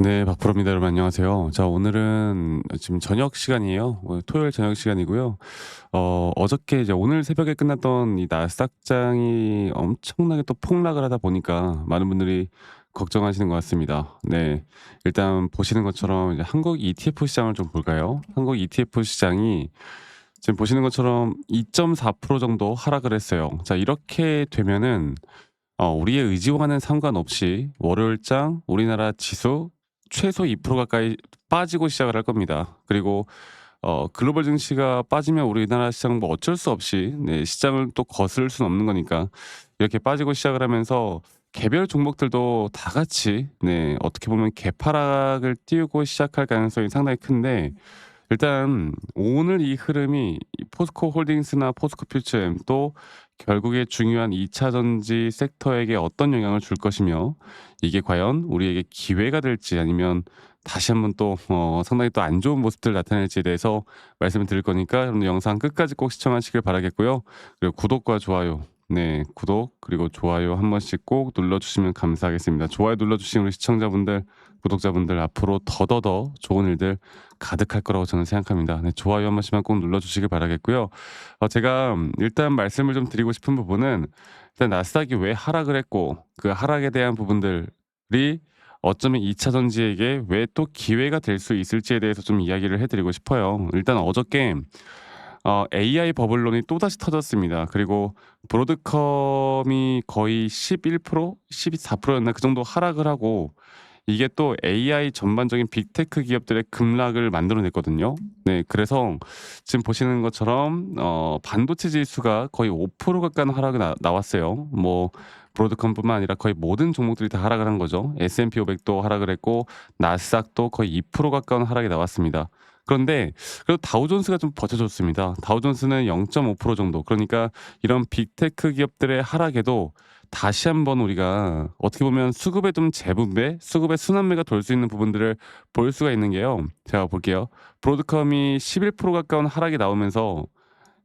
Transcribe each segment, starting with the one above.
네, 박프로입니다. 여러분 안녕하세요. 자, 오늘은 지금 저녁 시간이에요. 토요일 저녁 시간이고요. 어저께 이제 오늘 새벽에 끝났던 이 나스닥장이 엄청나게 또 폭락을 하다 보니까 많은 분들이 걱정하시는 것 같습니다. 네. 일단 보시는 것처럼 이제 한국 ETF 시장을 좀 볼까요? 한국 ETF 시장이 지금 보시는 것처럼 2.4% 정도 하락을 했어요. 자, 이렇게 되면은 우리의 의지와는 상관없이 월요일장 우리나라 지수 최소 2% 가까이 빠지고 시작을 할 겁니다. 그리고 글로벌 증시가 빠지면 우리나라 시장 뭐 어쩔 수 없이 네, 시장을 또 거스를 수는 없는 거니까 이렇게 빠지고 시작을 하면서 개별 종목들도 다 같이 네, 어떻게 보면 개파락을 띄우고 시작할 가능성이 상당히 큰데 일단 오늘 이 흐름이 이 포스코 홀딩스나 포스코 퓨처엠 또 결국에 중요한 2차 전지 섹터에게 어떤 영향을 줄 것이며 이게 과연 우리에게 기회가 될지 아니면 다시 한번 또 상당히 또 안 좋은 모습들을 나타낼지에 대해서 말씀을 드릴 거니까 여러분들 영상 끝까지 꼭 시청하시길 바라겠고요. 그리고 구독과 좋아요 네 구독 그리고 좋아요 한 번씩 꼭 눌러주시면 감사하겠습니다. 좋아요 눌러주신 우리 시청자분들 구독자분들 앞으로 더더더 좋은 일들 가득할 거라고 저는 생각합니다. 네, 좋아요 한 번씩만 꼭 눌러주시길 바라겠고요. 제가 일단 말씀을 좀 드리고 싶은 부분은 일단 나스닥이 왜 하락을 했고 그 하락에 대한 부분들이 어쩌면 2차 전지에게 왜 또 기회가 될 수 있을지에 대해서 좀 이야기를 해드리고 싶어요. 일단 어저께 AI 버블론이 또다시 터졌습니다. 그리고 브로드컴이 거의 11%, 12.4%였나 그 정도 하락을 하고 이게 또 AI 전반적인 빅테크 기업들의 급락을 만들어냈거든요. 네, 그래서 지금 보시는 것처럼 반도체 지수가 거의 5% 가까운 하락이 나왔어요. 뭐 브로드컴뿐만 아니라 거의 모든 종목들이 다 하락을 한 거죠. S&P 500도 하락을 했고 나스닥도 거의 2% 가까운 하락이 나왔습니다. 그런데 그래도 다우존스가 좀 버텨줬습니다. 다우존스는 0.5% 정도. 그러니까 이런 빅테크 기업들의 하락에도 다시 한번 우리가 어떻게 보면 수급의 좀 재분배, 수급의 순환매가 돌 수 있는 부분들을 볼 수가 있는 게요. 제가 볼게요. 브로드컴이 11% 가까운 하락이 나오면서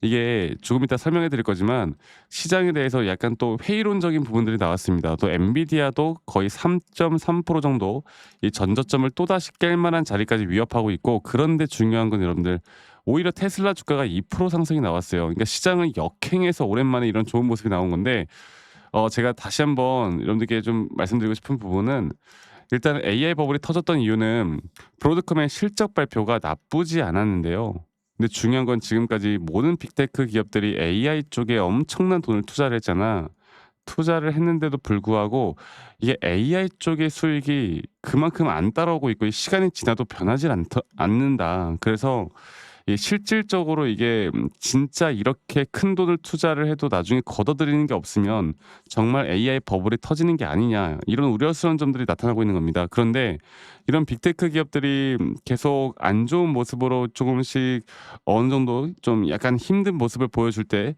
이게 조금 이따 설명해 드릴 거지만 시장에 대해서 약간 또 회의론적인 부분들이 나왔습니다. 또 엔비디아도 거의 3.3% 정도 이 전저점을 또다시 깰 만한 자리까지 위협하고 있고 그런데 중요한 건 여러분들 오히려 테슬라 주가가 2% 상승이 나왔어요. 그러니까 시장을 역행해서 오랜만에 이런 좋은 모습이 나온 건데 제가 다시 한번 여러분들께 좀 말씀드리고 싶은 부분은 일단 AI 버블이 터졌던 이유는 브로드컴의 실적 발표가 나쁘지 않았는데요. 근데 중요한 건 지금까지 모든 빅테크 기업들이 AI 쪽에 엄청난 돈을 투자를 했잖아. 투자를 했는데도 불구하고 이게 AI 쪽의 수익이 그만큼 안 따라오고 있고 이 시간이 지나도 변하지 않는다. 그래서 이 실질적으로 이게 진짜 이렇게 큰 돈을 투자를 해도 나중에 걷어들이는 게 없으면 정말 AI 버블이 터지는 게 아니냐 이런 우려스러운 점들이 나타나고 있는 겁니다. 그런데 이런 빅테크 기업들이 계속 안 좋은 모습으로 조금씩 어느 정도 좀 약간 힘든 모습을 보여줄 때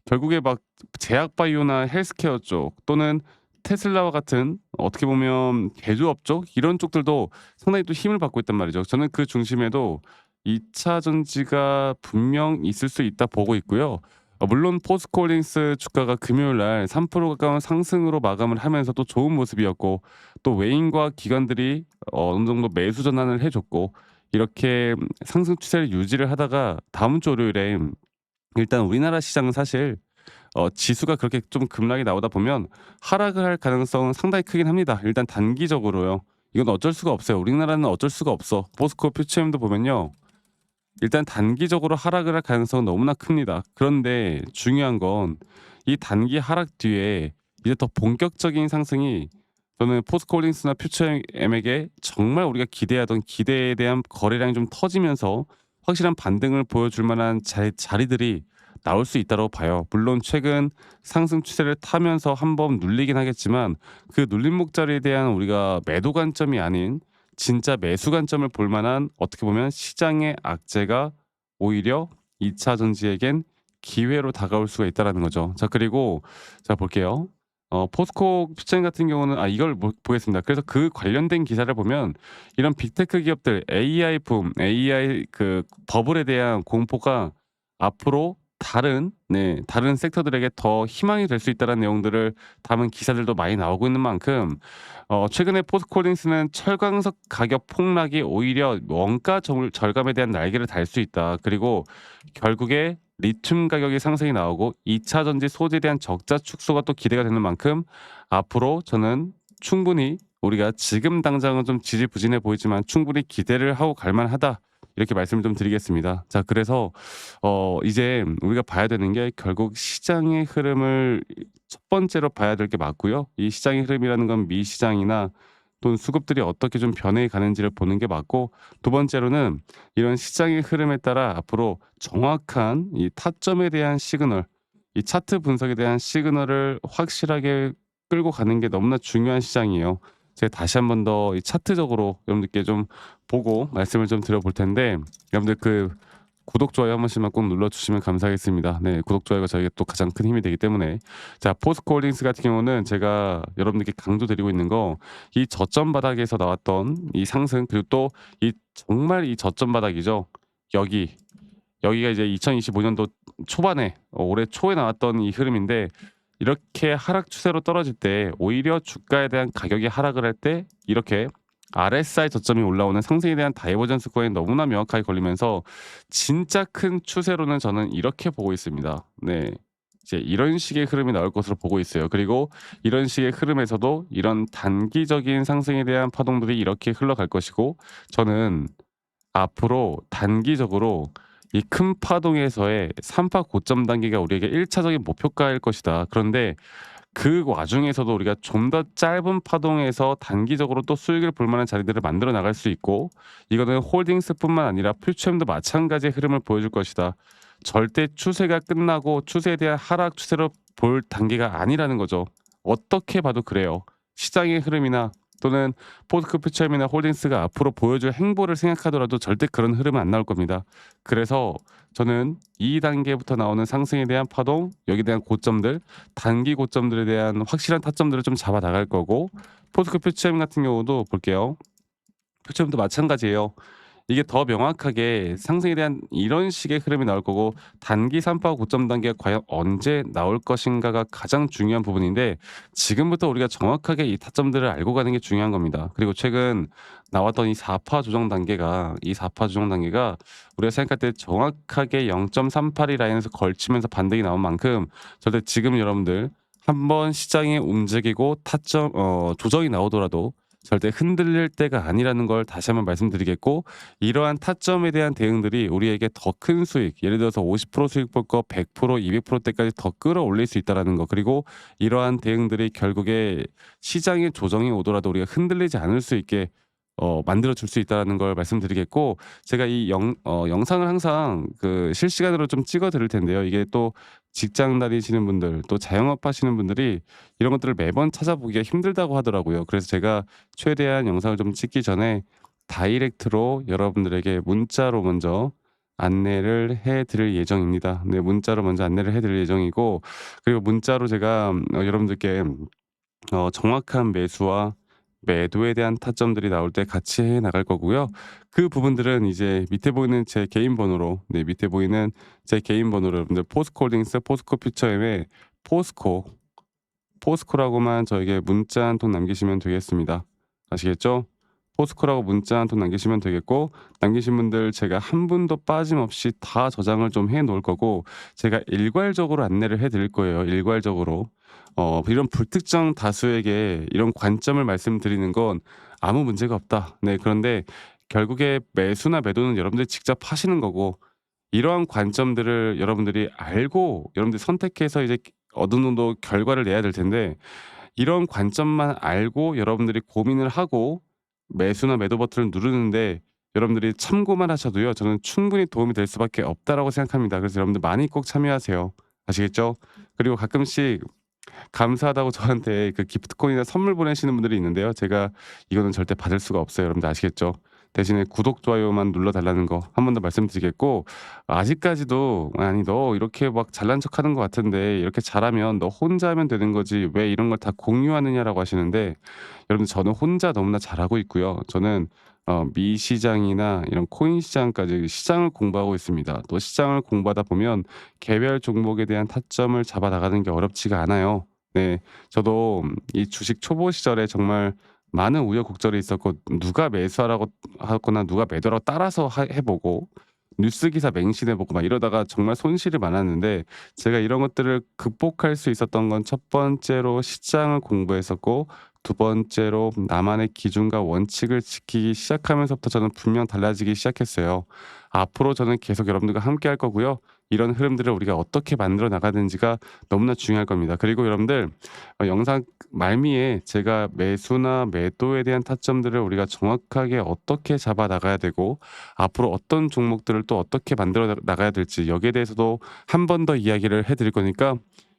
결국에 막 제약 바이오나 헬스케어 쪽 또는 테슬라와 같은 어떻게 보면 제조업 쪽 이런 쪽들도 상당히 또 힘을 받고 있단 말이죠. 저는 그 중심에도 2차 전지가 분명 있을 수 있다 보고 있고요. 물론 포스코홀딩스 주가가 금요일 날 3% 가까운 상승으로 마감을 하면서 또 좋은 모습이었고 또 외인과 기관들이 어느 정도 매수 전환을 해 줬고 이렇게 상승 추세를 유지를 하다가 다음 주 월요일에 일단 우리나라 시장은 사실 지수가 그렇게 좀 급락이 나오다 보면 하락을 할 가능성은 상당히 크긴 합니다. 일단 단기적으로요. 이건 어쩔 수가 없어요. 우리나라는 어쩔 수가 없어. 포스코 퓨처엠도 보면요. 일단 단기적으로 하락을 할 가능성은 너무나 큽니다. 그런데 중요한 건 이 단기 하락 뒤에 이제 더 본격적인 상승이 저는 포스코홀딩스나 퓨처엠에게 정말 우리가 기대하던 기대에 대한 거래량이 좀 터지면서 확실한 반등을 보여줄 만한 자리들이 나올 수 있다고 봐요. 물론 최근 상승 추세를 타면서 한번 눌리긴 하겠지만 그 눌림 목자리에 대한 우리가 매도 관점이 아닌 진짜 매수 관점을 볼 만한 어떻게 보면 시장의 악재가 오히려 2차 전지에겐 기회로 다가올 수가 있다라는 거죠. 자, 그리고 자 볼게요. 포스코 퓨처 같은 경우는 이걸 보겠습니다. 그래서 그 관련된 기사를 보면 이런 빅테크 기업들 AI 붐, AI 그 버블에 대한 공포가 앞으로 다른 섹터들에게 더 희망이 될 수 있다는 내용들을 담은 기사들도 많이 나오고 있는 만큼 최근에 포스코홀딩스는 철강석 가격 폭락이 오히려 원가 절감에 대한 날개를 달 수 있다. 그리고 결국에 리튬 가격의 상승이 나오고 2차 전지 소재에 대한 적자 축소가 또 기대가 되는 만큼 앞으로 저는 충분히 우리가 지금 당장은 좀 지지부진해 보이지만 충분히 기대를 하고 갈 만하다. 이렇게 말씀을 좀 드리겠습니다. 자, 그래서 이제 우리가 봐야 되는 게 결국 시장의 흐름을 첫 번째로 봐야 될 게 맞고요. 이 시장의 흐름이라는 건 미시장이나 또는 수급들이 어떻게 좀 변해 가는지를 보는 게 맞고, 두 번째로는 이런 시장의 흐름에 따라 앞으로 정확한 이 타점에 대한 시그널, 이 차트 분석에 대한 시그널을 확실하게 끌고 가는 게 너무나 중요한 시장이에요. 제가 다시 한번 더 이 차트적으로 여러분들께 좀 보고 말씀을 좀 드려 볼 텐데, 여러분들 구독, 좋아요 한 번씩만 꼭 눌러 주시면 감사하겠습니다. 네, 구독, 좋아요가 저에게 또 가장 큰 힘이 되기 때문에. 자, 포스코홀딩스 같은 경우는 제가 여러분들께 강조드리고 있는 거, 이 저점 바닥에서 나왔던 이 상승, 그리고 또 이 정말 이 저점 바닥이죠. 여기가 이제 2025년도 초반에 올해 초에 나왔던 이 흐름인데, 이렇게 하락 추세로 떨어질 때 오히려 주가에 대한 가격이 하락을 할 때 이렇게 RSI 저점이 올라오는 상승에 대한 다이버전스 거에 너무나 명확하게 걸리면서 진짜 큰 추세로는 저는 이렇게 보고 있습니다. 네. 이제 이런 식의 흐름이 나올 것으로 보고 있어요. 그리고 이런 식의 흐름에서도 이런 단기적인 상승에 대한 파동들이 이렇게 흘러갈 것이고, 저는 앞으로 단기적으로 이 큰 파동에서의 3파 고점 단계가 우리에게 1차적인 목표가일 것이다. 그런데 그 와중에서도 우리가 좀 더 짧은 파동에서 단기적으로 또 수익을 볼 만한 자리들을 만들어 나갈 수 있고, 이거는 홀딩스뿐만 아니라 퓨처엠도 마찬가지의 흐름을 보여줄 것이다. 절대 추세가 끝나고 추세에 대한 하락 추세로 볼 단계가 아니라는 거죠. 어떻게 봐도 그래요. 시장의 흐름이나 또는 포스코 퓨처엠이나 홀딩스가 앞으로 보여줄 행보를 생각하더라도 절대 그런 흐름은 안 나올 겁니다. 그래서 저는 2단계부터 나오는 상승에 대한 파동, 여기에 대한 고점들, 단기 고점들에 대한 확실한 타점들을 좀 잡아 나갈 거고, 포스코 퓨처엠 같은 경우도 볼게요. 퓨처엠도 마찬가지예요. 이게 더 명확하게 상승에 대한 이런 식의 흐름이 나올 거고, 단기 3파 고점 단계가 과연 언제 나올 것인가가 가장 중요한 부분인데, 지금부터 우리가 정확하게 이 타점들을 알고 가는 게 중요한 겁니다. 그리고 최근 나왔던 이 4파 조정 단계가, 우리가 생각할 때 정확하게 0.38이 라인에서 걸치면서 반등이 나온 만큼, 절대 지금 여러분들 한번 시장이 움직이고 타점 조정이 나오더라도 절대 흔들릴 때가 아니라는 걸 다시 한번 말씀드리겠고, 이러한 타점에 대한 대응들이 우리에게 더 큰 수익, 예를 들어서 50% 수익 볼 거 100%, 200%대까지 더 끌어올릴 수 있다라는 거, 그리고 이러한 대응들이 결국에 시장의 조정이 오더라도 우리가 흔들리지 않을 수 있게 만들어 줄 수 있다라는 걸 말씀드리겠고, 제가 이 영상을 항상 실시간으로 좀 찍어 드릴 텐데요. 이게 또 직장 다니시는 분들, 또 자영업 하시는 분들이 이런 것들을 매번 찾아보기가 힘들다고 하더라고요. 그래서 제가 최대한 영상을 좀 찍기 전에 다이렉트로 여러분들에게 문자로 먼저 안내를 해 드릴 예정입니다. 네, 문자로 먼저 안내를 해 드릴 예정이고, 그리고 문자로 제가 여러분들께 정확한 매수와 매도에 대한 타점들이 나올 때 같이 해 나갈 거고요. 그 부분들은 이제 밑에 보이는 제 개인 번호로, 밑에 보이는 제 개인 번호로 여러분들 포스코홀딩스, 포스코퓨처엠의 포스코라고만 저에게 문자 한 통 남기시면 되겠습니다. 아시겠죠? 포스코라고 문자 한 통 남기시면 되겠고, 남기신 분들 제가 한 분도 빠짐없이 다 저장을 좀 해 놓을 거고, 제가 일괄적으로 안내를 해 드릴 거예요. 일괄적으로. 이런 불특정 다수에게 이런 관점을 말씀드리는 건 아무 문제가 없다. 네, 그런데 결국에 매수나 매도는 여러분들이 직접 하시는 거고, 이러한 관점들을 여러분들이 알고 여러분들이 선택해서 이제 어느 정도 결과를 내야 될 텐데, 이런 관점만 알고 여러분들이 고민을 하고 매수나 매도 버튼을 누르는데 여러분들이 참고만 하셔도요, 저는 충분히 도움이 될 수밖에 없다라고 생각합니다. 그래서 여러분들 많이 꼭 참여하세요. 아시겠죠? 그리고 가끔씩 감사하다고 저한테 기프트콘이나 선물 보내시는 분들이 있는데요. 제가 이거는 절대 받을 수가 없어요. 여러분들 아시겠죠? 대신에 구독, 좋아요만 눌러 달라는 거 한 번 더 말씀드리겠고, 아직까지도 "아니 너 이렇게 막 잘난 척하는 것 같은데 이렇게 잘하면 너 혼자 하면 되는 거지 왜 이런 걸 다 공유하느냐."라고 하시는데, 여러분 저는 혼자 너무나 잘하고 있고요. 저는 미 시장이나 이런 코인 시장까지 시장을 공부하고 있습니다. 또 시장을 공부하다 보면 개별 종목에 대한 타점을 잡아 나가는 게 어렵지가 않아요. 네. 저도 이 주식 초보 시절에 정말 많은 우여곡절이 있었고, 누가 매수하라고 하거나 누가 매도하라고 따라서 해 보고 뉴스 기사 맹신해 보고 막 이러다가 정말 손실이 많았는데, 제가 이런 것들을 극복할 수 있었던 건 첫 번째로 시장을 공부했었고, 두 번째로 나만의 기준과 원칙을 지키기 시작하면서부터 저는 분명 달라지기 시작했어요. 앞으로 저는 계속 여러분들과 함께 할 거고요. 이런 흐름들을 우리가 어떻게 만들어 나가는지가 너무나 중요할 겁니다. 그리고 여러분들, 영상 말미에 제가 매수나 매도에 대한 타점들을 우리가 정확하게 어떻게 잡아 나가야 되고, 앞으로 어떤 종목들을 또 어떻게 만들어 나가야 될지, 여기에 대해서도 한 번 더 이야기를 해 드릴 거니까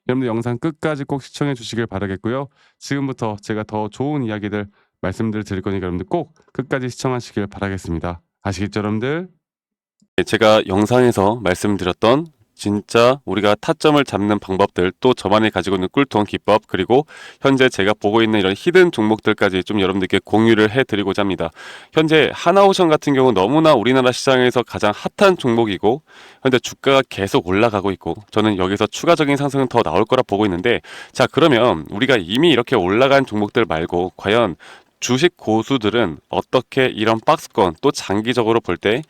여러분들 영상 끝까지 꼭 시청해 주시길 바라겠고요. 지금부터 제가 더 좋은 이야기들 말씀들 드릴 거니까 여러분들 꼭 끝까지 시청하시길 바라겠습니다. 아시겠죠, 여러분들? 제가 영상에서 말씀드렸던 진짜 우리가 타점을 잡는 방법들, 또 저만이 가지고 있는 꿀통 기법, 그리고 현재 제가 보고 있는 이런 히든 종목들까지 좀 여러분들께 공유를 해드리고자 합니다. 현재 하나오션 같은 경우 너무나 우리나라 시장에서 가장 핫한 종목이고, 현재 주가가 계속 올라가고 있고, 저는 여기서 추가적인 상승은 더 나올 거라 보고 있는데, 자, 그러면 우리가 이미 이렇게 올라간 종목들 말고 과연 주식 고수들은 어떻게 이런 박스권, 또 장기적으로 볼 때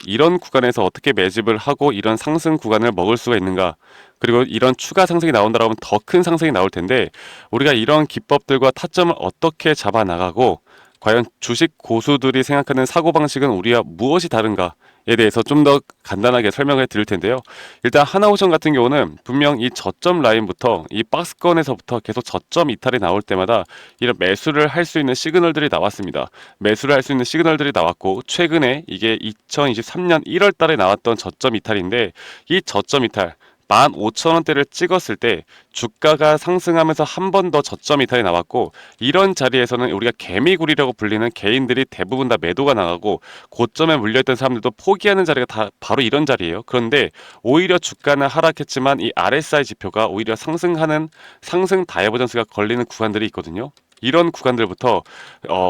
이런 구간에서 어떻게 매집을 하고 이런 상승 구간을 먹을 수가 있는가, 그리고 이런 추가 상승이 나온다고 하면 더 큰 상승이 나올 텐데, 우리가 이런 기법들과 타점을 어떻게 잡아 나가고 과연 주식 고수들이 생각하는 사고방식은 우리와 무엇이 다른가에 대해서 좀 더 간단하게 설명을 드릴 텐데요. 일단 하나오션 같은 경우는 분명 이 저점 라인부터 이 박스권에서부터 계속 저점 이탈이 나올 때마다 이런 매수를 할 수 있는 시그널들이 나왔습니다. 매수를 할 수 있는 시그널들이 나왔고, 최근에 이게 2023년 1월 달에 나왔던 저점 이탈인데, 이 저점 이탈 15,000원대를 찍었을 때 주가가 상승하면서 한 번 더 저점 이탈이 나왔고, 이런 자리에서는 우리가 개미굴이라고 불리는 개인들이 대부분 다 매도가 나가고, 고점에 물려있던 사람들도 포기하는 자리가 다 바로 이런 자리예요. 그런데 오히려 주가는 하락했지만 이 RSI 지표가 오히려 상승하는 상승 다이버전스가 걸리는 구간들이 있거든요. 이런 구간들부터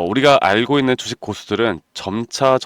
우리가 알고 있는 주식 고수들은 점차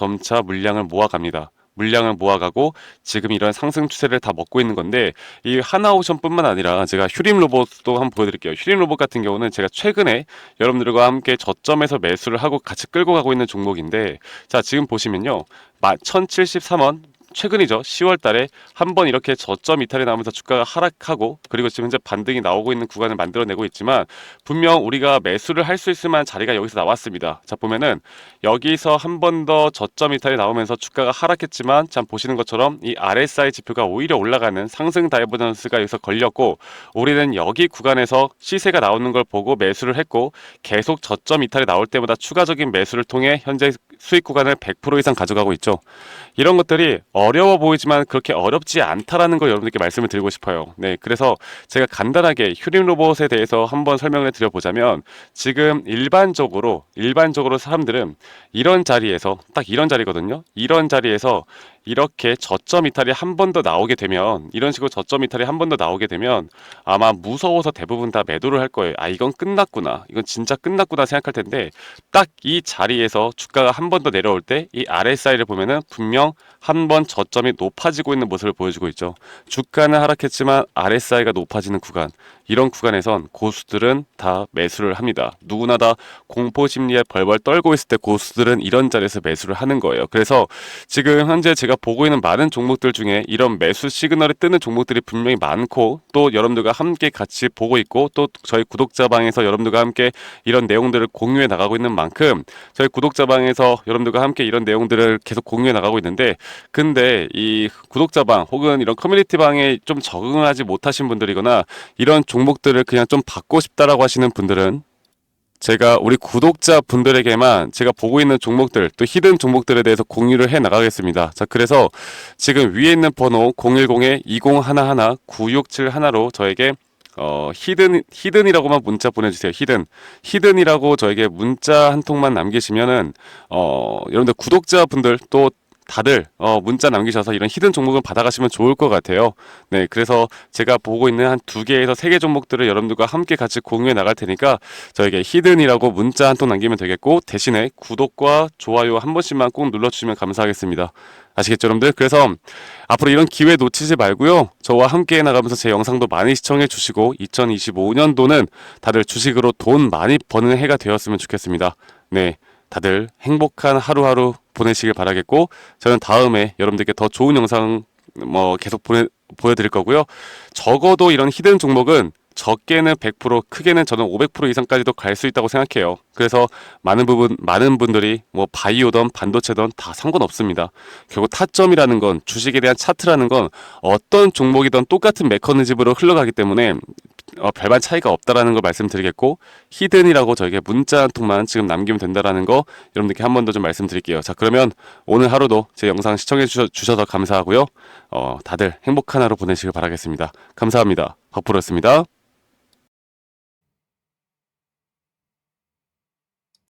물량을 모아갑니다. 물량을 모아가고 지금 이런 상승 추세를 다 먹고 있는 건데, 이 하나오션뿐만 아니라 제가 휴림 로봇도 한번 보여드릴게요. 휴림 로봇 같은 경우는 제가 최근에 여러분들과 함께 저점에서 매수를 하고 같이 끌고 가고 있는 종목인데, 자, 지금 보시면요, 1073원, 최근이죠. 10월 달에 한번 이렇게 저점 이탈이 나오면서 주가가 하락하고, 그리고 지금 현재 반등이 나오고 있는 구간을 만들어내고 있지만, 분명 우리가 매수를 할 수 있을 만한 자리가 여기서 나왔습니다. 자, 보면은 여기서 한 번 더 저점 이탈이 나오면서 주가가 하락했지만, 참 보시는 것처럼 이 RSI 지표가 오히려 올라가는 상승 다이버전스가 여기서 걸렸고, 우리는 여기 구간에서 시세가 나오는 걸 보고 매수를 했고, 계속 저점 이탈이 나올 때마다 추가적인 매수를 통해 현재 수익 구간을 100% 이상 가져가고 있죠. 이런 것들이 어려워 보이지만 그렇게 어렵지 않다라는 걸 여러분들께 말씀을 드리고 싶어요. 네, 그래서 제가 간단하게 휴림 로봇에 대해서 한번 설명을 드려보자면, 지금 일반적으로 사람들은 이런 자리에서, 딱 이런 자리거든요. 이런 자리에서 이렇게 저점 이탈이 한 번 더 나오게 되면, 이런 식으로 저점 이탈이 한 번 더 나오게 되면 아마 무서워서 대부분 다 매도를 할 거예요. 아, 이건 끝났구나, 이건 진짜 끝났구나 생각할 텐데, 딱 이 자리에서 주가가 한 번 더 내려올 때 이 RSI를 보면은 분명 한 번 저점이 높아지고 있는 모습을 보여주고 있죠. 주가는 하락했지만 RSI가 높아지는 구간, 이런 구간에선 고수들은 다 매수를 합니다. 누구나 다 공포 심리에 벌벌 떨고 있을 때 고수들은 이런 자리에서 매수를 하는 거예요. 그래서 지금 현재 제가 보고 있는 많은 종목들 중에 이런 매수 시그널이 뜨는 종목들이 분명히 많고, 또 여러분들과 함께 같이 보고 있고, 또 저희 구독자방에서 여러분들과 함께 이런 내용들을 공유해 나가고 있는 만큼, 저희 구독자방에서 여러분들과 함께 이런 내용들을 계속 공유해 나가고 있는데, 근데 이 구독자방 혹은 이런 커뮤니티방에 좀 적응하지 못하신 분들이거나 이런 종목들을 그냥 좀 받고 싶다라고 하시는 분들은, 제가 우리 구독자 분들에게만 제가 보고 있는 종목들, 또 히든 종목들에 대해서 공유를 해 나가겠습니다. 자, 그래서 지금 위에 있는 번호 010-2011-9671로 저에게 히든이라고만 문자 보내주세요. 히든이라고 저에게 문자 한 통만 남기시면은 여러분들 구독자분들, 또 다들 문자 남기셔서 이런 히든 종목은 받아가시면 좋을 것 같아요. 네, 그래서 제가 보고 있는 한 2개에서 3개 종목들을 여러분들과 함께 같이 공유해 나갈 테니까 저에게 히든이라고 문자 한 통 남기면 되겠고, 대신에 구독과 좋아요 한 번씩만 꼭 눌러주시면 감사하겠습니다. 아시겠죠, 여러분들? 그래서 앞으로 이런 기회 놓치지 말고요. 저와 함께 나가면서 제 영상도 많이 시청해 주시고 2025년도는 다들 주식으로 돈 많이 버는 해가 되었으면 좋겠습니다. 네, 다들 행복한 하루하루 보내시길 바라겠고, 저는 다음에 여러분들께 더 좋은 영상 계속 보여드릴 거고요. 적어도 이런 히든 종목은 적게는 100%, 크게는 저는 500% 이상까지도 갈 수 있다고 생각해요. 그래서 많은 분들이 바이오든 반도체든 다 상관없습니다. 결국 타점이라는 건, 주식에 대한 차트라는 건 어떤 종목이든 똑같은 메커니즘으로 흘러가기 때문에 별반 차이가 없다라는 걸 말씀드리겠고, 히든이라고 저에게 문자 한 통만 지금 남기면 된다라는 거 여러분들께 한 번 더 좀 말씀드릴게요. 자, 그러면 오늘 하루도 제 영상 시청해 주셔서 감사하고요. 다들 행복한 하루 보내시길 바라겠습니다. 감사합니다. 박프로였습니다.